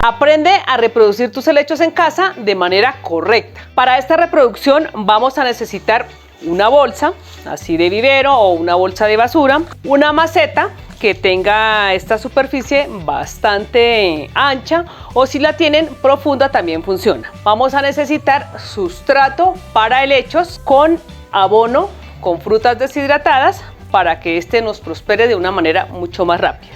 Aprende a reproducir tus helechos en casa de manera correcta. Para esta reproducción vamos a necesitar una bolsa, así de vivero o una bolsa de basura, una maceta que tenga esta superficie bastante ancha o si la tienen profunda también funciona. Vamos a necesitar sustrato para helechos con abono, con frutas deshidratadas para que este nos prospere de una manera mucho más rápida.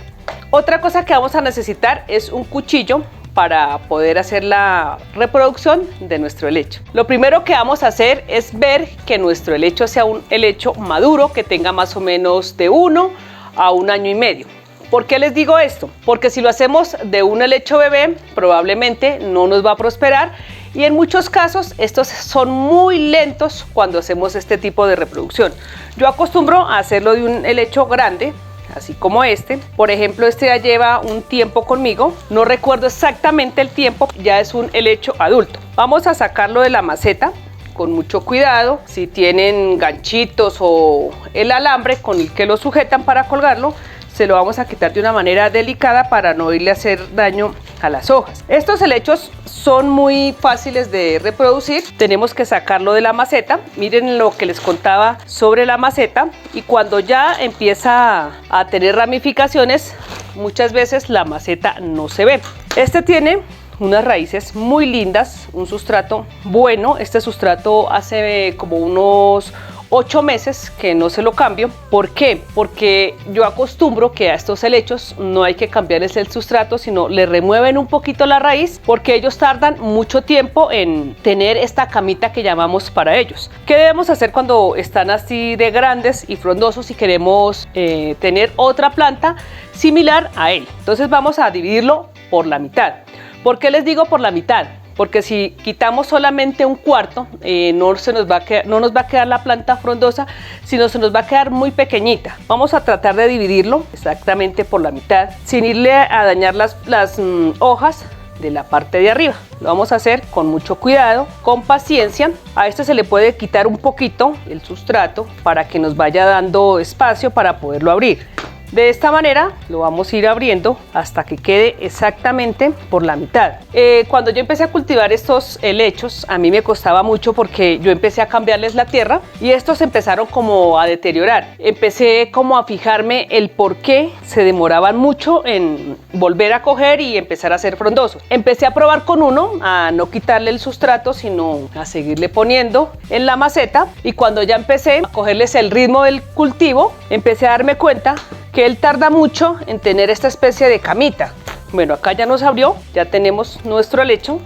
Otra cosa que vamos a necesitar es un cuchillo para poder hacer la reproducción de nuestro helecho. Lo primero que vamos a hacer es ver que nuestro helecho sea un helecho maduro, que tenga más o menos de 1 a 1 año y medio. ¿Por qué les digo esto? Porque si lo hacemos de un helecho bebé, probablemente no nos va a prosperar y en muchos casos estos son muy lentos cuando hacemos este tipo de reproducción. Yo acostumbro a hacerlo de un helecho grande, así como este. Por ejemplo, este ya lleva un tiempo conmigo, no recuerdo exactamente el tiempo, ya es un helecho adulto. Vamos a sacarlo de la maceta con mucho cuidado. Si tienen ganchitos o el alambre con el que lo sujetan para colgarlo, se lo vamos a quitar de una manera delicada para no irle a hacer daño a las hojas. Estos helechos son muy fáciles de reproducir. Tenemos que sacarlo de la maceta. Miren lo que les contaba sobre la maceta, y cuando ya empieza a tener ramificaciones, muchas veces la maceta no se ve. Este tiene unas raíces muy lindas, un sustrato bueno. Este sustrato hace como unos 8 meses que no se lo cambio. ¿Por qué? Porque yo acostumbro que a estos helechos no hay que cambiarles el sustrato, sino le remueven un poquito la raíz, porque ellos tardan mucho tiempo en tener esta camita que llamamos para ellos. ¿Qué debemos hacer cuando están así de grandes y frondosos y queremos tener otra planta similar a él? Entonces vamos a dividirlo por la mitad. ¿Por qué les digo por la mitad? Porque si quitamos solamente un cuarto, no nos va a quedar la planta frondosa, sino se nos va a quedar muy pequeñita. Vamos a tratar de dividirlo exactamente por la mitad, sin irle a dañar las hojas de la parte de arriba. Lo vamos a hacer con mucho cuidado, con paciencia. A este se le puede quitar un poquito el sustrato para que nos vaya dando espacio para poderlo abrir. De esta manera lo vamos a ir abriendo hasta que quede exactamente por la mitad. Cuando yo empecé a cultivar estos helechos, a mí me costaba mucho porque yo empecé a cambiarles la tierra y estos empezaron como a deteriorar. Empecé como a fijarme el por qué se demoraban mucho en volver a coger y empezar a ser frondosos. Empecé a probar con uno, a no quitarle el sustrato, sino a seguirle poniendo en la maceta, y cuando ya empecé a cogerles el ritmo del cultivo, empecé a darme cuenta que él tarda mucho en tener esta especie de camita. Bueno, acá ya nos abrió, ya tenemos nuestro helecho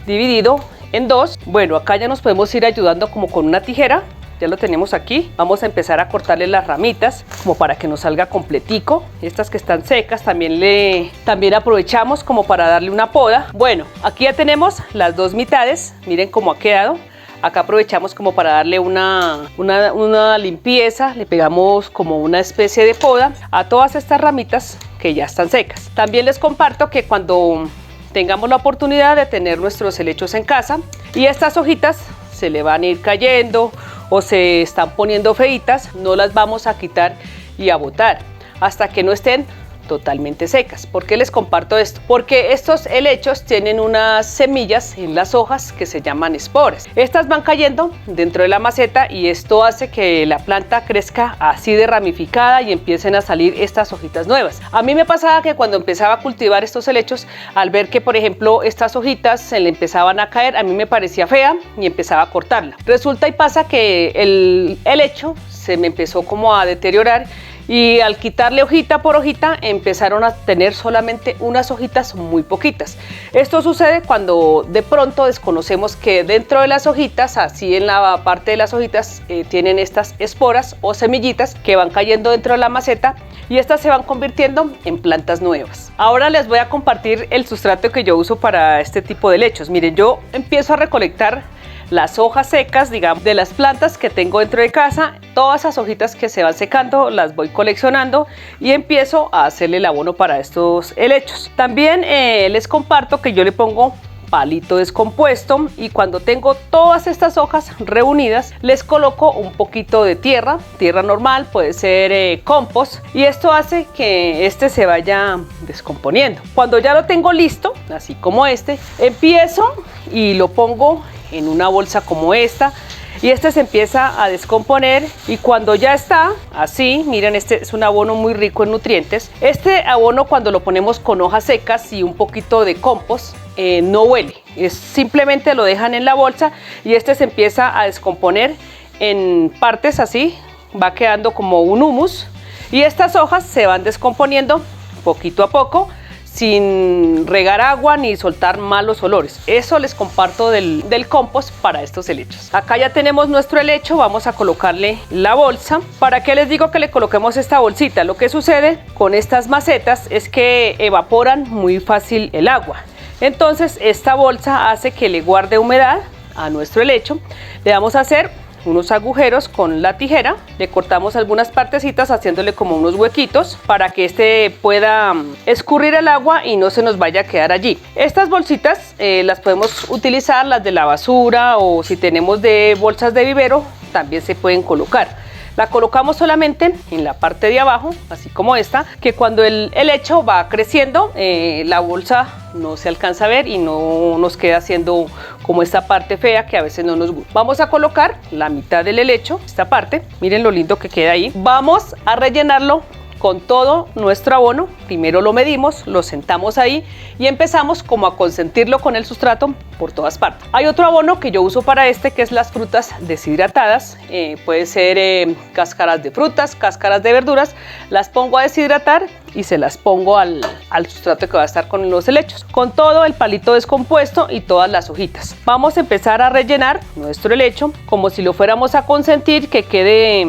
dividido en dos. Bueno, acá ya nos podemos ir ayudando como con una tijera, ya lo tenemos aquí. Vamos a empezar a cortarle las ramitas como para que nos salga completico. Estas que están secas también aprovechamos como para darle una poda. Bueno, aquí ya tenemos las dos mitades, miren cómo ha quedado. Acá aprovechamos como para darle una limpieza, le pegamos como una especie de poda a todas estas ramitas que ya están secas. También les comparto que cuando tengamos la oportunidad de tener nuestros helechos en casa y estas hojitas se le van a ir cayendo o se están poniendo feitas, no las vamos a quitar y a botar hasta que no estén totalmente secas. ¿Por qué les comparto esto? Porque estos helechos tienen unas semillas en las hojas que se llaman esporas. Estas van cayendo dentro de la maceta y esto hace que la planta crezca así de ramificada y empiecen a salir estas hojitas nuevas. A mí me pasaba que cuando empezaba a cultivar estos helechos, al ver que por ejemplo estas hojitas se le empezaban a caer, a mí me parecía fea y empezaba a cortarla. Resulta y pasa que el helecho se me empezó como a deteriorar y al quitarle hojita por hojita empezaron a tener solamente unas hojitas muy poquitas. Esto sucede cuando de pronto desconocemos que dentro de las hojitas, así en la parte de las hojitas, tienen estas esporas o semillitas que van cayendo dentro de la maceta y estas se van convirtiendo en plantas nuevas. Ahora les voy a compartir el sustrato que yo uso para este tipo de helechos. Miren, yo empiezo a recolectar las hojas secas, digamos, de las plantas que tengo dentro de casa. Todas esas hojitas que se van secando las voy coleccionando y empiezo a hacerle el abono para estos helechos. También les comparto que yo le pongo palito descompuesto, y cuando tengo todas estas hojas reunidas les coloco un poquito de tierra normal, puede ser compost, y esto hace que este se vaya descomponiendo. Cuando ya lo tengo listo, así como este, empiezo y lo pongo en una bolsa como esta, y este se empieza a descomponer, y cuando ya está así, miren, este es un abono muy rico en nutrientes. Este abono, cuando lo ponemos con hojas secas y un poquito de compost, no huele, simplemente lo dejan en la bolsa y este se empieza a descomponer en partes así, va quedando como un humus, y estas hojas se van descomponiendo poquito a poco, sin regar agua ni soltar malos olores. Eso les comparto del compost para estos helechos. Acá ya tenemos nuestro helecho, vamos a colocarle la bolsa. ¿Para qué les digo que le coloquemos esta bolsita? Lo que sucede con estas macetas es que evaporan muy fácil el agua. Entonces esta bolsa hace que le guarde humedad a nuestro helecho. Le vamos a hacer unos agujeros con la tijera, le cortamos algunas partecitas haciéndole como unos huequitos para que este pueda escurrir el agua y no se nos vaya a quedar allí. Estas bolsitas las podemos utilizar, las de la basura, o si tenemos de bolsas de vivero también se pueden colocar. La colocamos solamente en la parte de abajo, así como esta, que cuando el helecho va creciendo, la bolsa no se alcanza a ver y no nos queda haciendo como esta parte fea que a veces no nos gusta. Vamos a colocar la mitad del helecho, esta parte, miren lo lindo que queda ahí. Vamos a rellenarlo con todo nuestro abono. Primero lo medimos, lo sentamos ahí y empezamos como a consentirlo con el sustrato por todas partes. Hay otro abono que yo uso para este, que es las frutas deshidratadas. Puede ser cáscaras de frutas, cáscaras de verduras. Las pongo a deshidratar y se las pongo al sustrato que va a estar con los helechos, con todo el palito descompuesto y todas las hojitas. Vamos a empezar a rellenar nuestro helecho como si lo fuéramos a consentir, que quede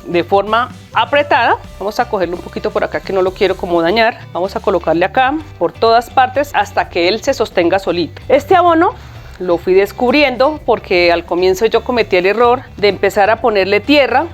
de forma apretada. Vamos a cogerlo un poquito por acá, que no lo quiero como dañar. Vamos a colocarle acá por todas partes hasta que él se sostenga solito. Este abono lo fui descubriendo porque al comienzo yo cometí el error de empezar a ponerle tierra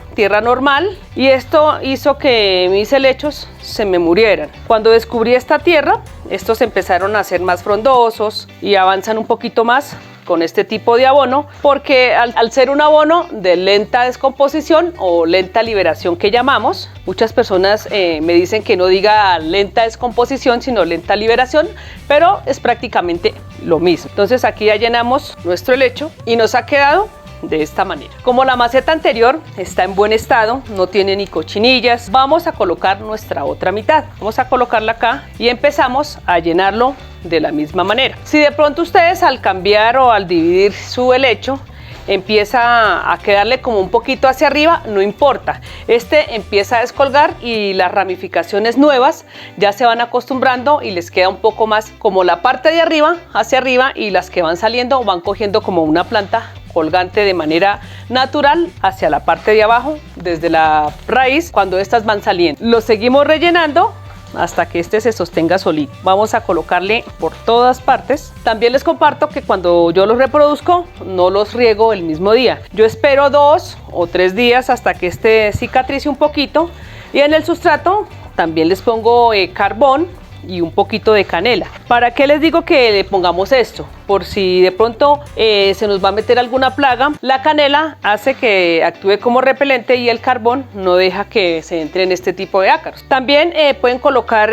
normal, y esto hizo que mis helechos se me murieran. Cuando descubrí esta tierra, estos empezaron a ser más frondosos y avanzan un poquito más con este tipo de abono, porque al ser un abono de lenta descomposición o lenta liberación que llamamos, muchas personas me dicen que no diga lenta descomposición sino lenta liberación, pero es prácticamente lo mismo. Entonces aquí ya llenamos nuestro helecho y nos ha quedado de esta manera. Como la maceta anterior está en buen estado, no tiene ni cochinillas, vamos a colocar nuestra otra mitad. Vamos a colocarla acá y empezamos a llenarlo de la misma manera. Si de pronto ustedes al cambiar o al dividir su helecho empieza a quedarle como un poquito hacia arriba, no importa, este empieza a descolgar y las ramificaciones nuevas ya se van acostumbrando y les queda un poco más como la parte de arriba hacia arriba, y las que van saliendo van cogiendo como una planta colgante de manera natural hacia la parte de abajo desde la raíz cuando estas van saliendo. Lo seguimos rellenando hasta que este se sostenga solito. Vamos a colocarle por todas partes. También les comparto que cuando yo los reproduzco no los riego el mismo día. Yo espero 2 o 3 días hasta que este cicatrice un poquito, y en el sustrato también les pongo carbón y un poquito de canela. ¿Para qué les digo que le pongamos esto? Por si de pronto se nos va a meter alguna plaga. La canela hace que actúe como repelente y el carbón no deja que se entre en este tipo de ácaros. También pueden colocar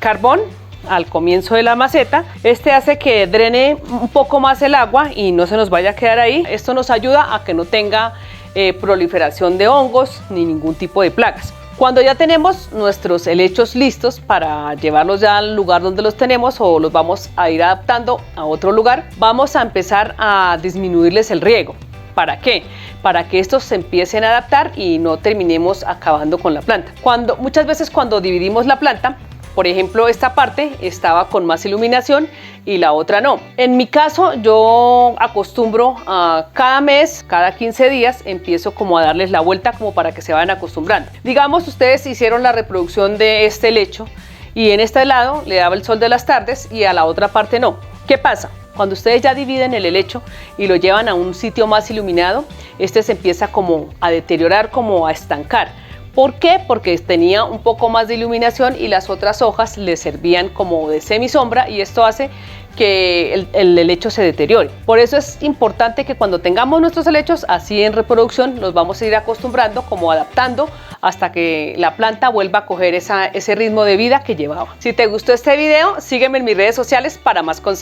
carbón al comienzo de la maceta. Este hace que drene un poco más el agua y no se nos vaya a quedar ahí. Esto nos ayuda a que no tenga proliferación de hongos ni ningún tipo de plagas. Cuando ya tenemos nuestros helechos listos para llevarlos ya al lugar donde los tenemos, o los vamos a ir adaptando a otro lugar, vamos a empezar a disminuirles el riego. ¿Para qué? Para que estos se empiecen a adaptar y no terminemos acabando con la planta. Muchas veces cuando dividimos la planta, por ejemplo, esta parte estaba con más iluminación y la otra no. En mi caso, yo acostumbro a cada mes, cada 15 días, empiezo como a darles la vuelta como para que se vayan acostumbrando. Digamos, ustedes hicieron la reproducción de este helecho y en este lado le daba el sol de las tardes y a la otra parte no. ¿Qué pasa? Cuando ustedes ya dividen el helecho y lo llevan a un sitio más iluminado, este se empieza como a deteriorar, como a estancar. ¿Por qué? Porque tenía un poco más de iluminación y las otras hojas le servían como de semisombra, y esto hace que el helecho se deteriore. Por eso es importante que cuando tengamos nuestros helechos así en reproducción, los vamos a ir acostumbrando, como adaptando, hasta que la planta vuelva a coger ese ritmo de vida que llevaba. Si te gustó este video, sígueme en mis redes sociales para más consejos.